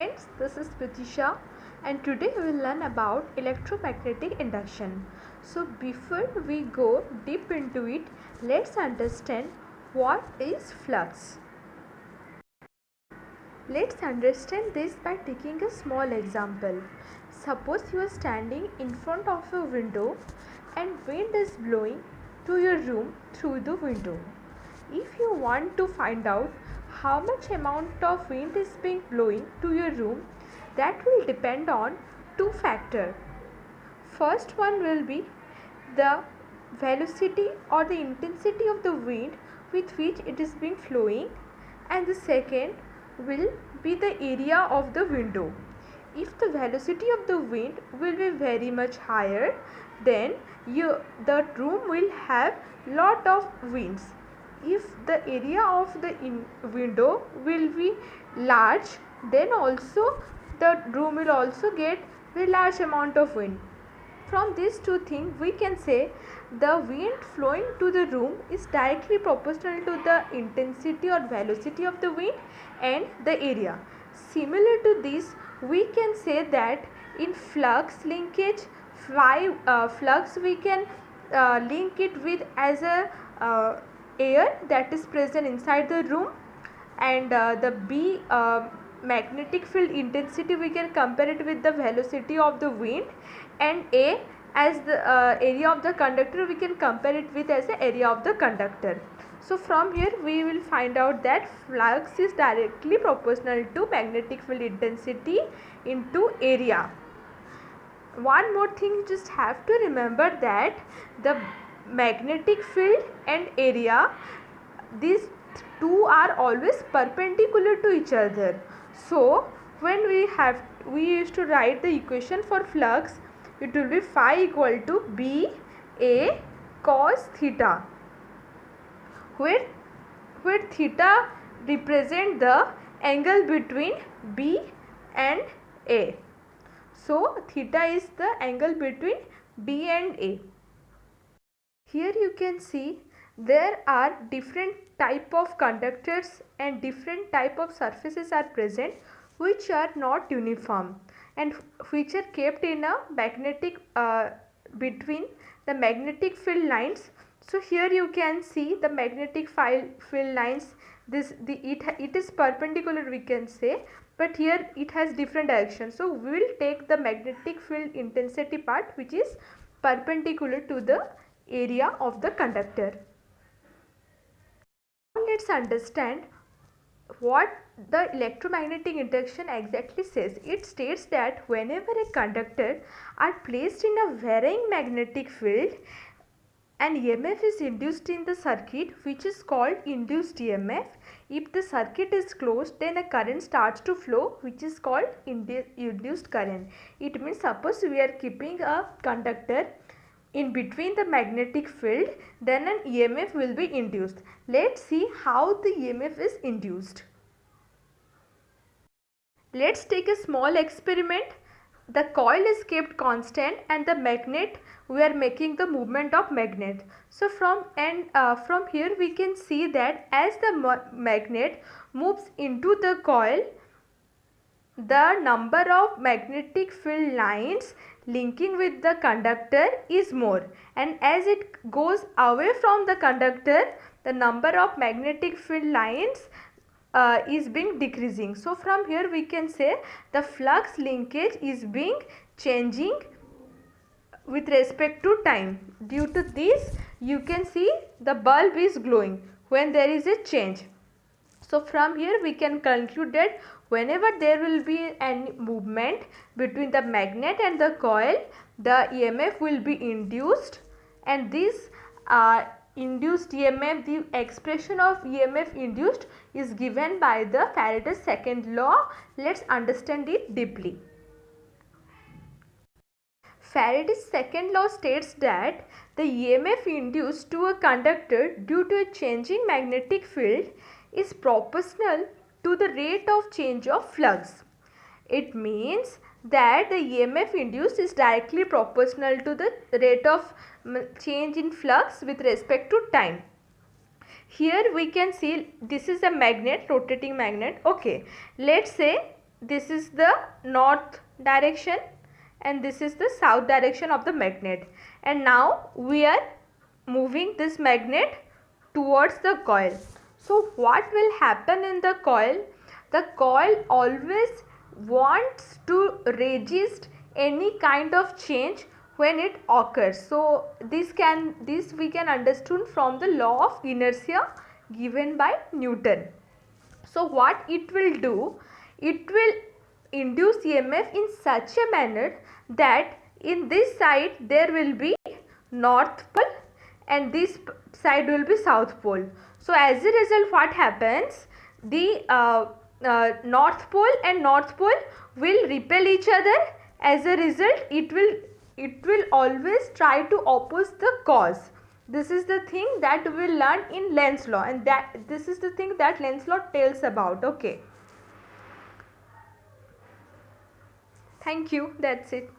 Friends, this is Pratisha and today we will learn about electromagnetic induction. So before we go deep into it, let's understand what is flux. Let's understand this by taking a small example. Suppose you are standing in front of a window and wind is blowing to your room through the window. If you want to find out how much amount of wind is being blowing to your room, that will depend on two factors. First one will be the velocity or the intensity of the wind with which it is being flowing, and the second will be the area of the window. If the velocity of the wind will be very much higher, then the room will have lot of winds. If the area of the window will be large, then also the room will also get a large amount of wind. From these two things we can say the wind flowing to the room is directly proportional to the intensity or velocity of the wind and the area. Similar to this, we can say that in flux linkage, flux we can link it with as a air that is present inside the room, and the B magnetic field intensity we can compare it with the velocity of the wind, and A as the area of the conductor we can compare it with as the area of the conductor. So from here we will find out that flux is directly proportional to magnetic field intensity into area. One more thing you just have to remember that the magnetic field and area, these two are always perpendicular to each other. So when we used to write the equation for flux, it will be phi equal to B A cos theta, where theta represent the angle between B and A. So theta is the angle between B and A. Here you can see there are different type of conductors and different type of surfaces are present which are not uniform and which are kept in a magnetic between the magnetic field lines. So here you can see the magnetic field lines. It is perpendicular we can say, but here it has different directions. So we will take the magnetic field intensity part which is perpendicular to the area of the conductor. Now let's understand what the electromagnetic induction exactly says. It states that whenever a conductor are placed in a varying magnetic field, an EMF is induced in the circuit which is called induced EMF. If the circuit is closed, then a current starts to flow which is called induced current. It means suppose we are keeping a conductor in between the magnetic field, then an EMF will be induced. Let's see how the EMF is induced. Let's take a small experiment. The coil is kept constant and the magnet, we are making the movement of magnet. So from here we can see that as the magnet moves into the coil, the number of magnetic field lines linking with the conductor is more, and as it goes away from the conductor, the number of magnetic field lines is being decreasing. So from here we can say the flux linkage is being changing with respect to time. Due to this you can see the bulb is glowing when there is a change. So from here we can conclude that whenever there will be any movement between the magnet and the coil, the EMF will be induced, and this induced EMF, the expression of EMF induced is given by the Faraday's second law. Let's understand it deeply. Faraday's second law states that the EMF induced to a conductor due to a changing magnetic field is proportional to the rate of change of flux. It means that the EMF induced is directly proportional to the rate of change in flux with respect to time. Here we can see this is a magnet, rotating magnet. Okay, let's say this is the north direction and this is the south direction of the magnet, and now we are moving this magnet towards the coil. So what will happen in the coil? The coil always wants to resist any kind of change when it occurs. So this we can understand from the law of inertia given by Newton. So what it will do, it will induce EMF in such a manner that in this side there will be north pole and this side will be south pole. So as a result, what happens, the north pole and north pole will repel each other. As a result, it will always try to oppose the cause. This is the thing that we will learn in Lenz law, and that this is the thing that Lenz law tells about. Okay, thank you, that's it.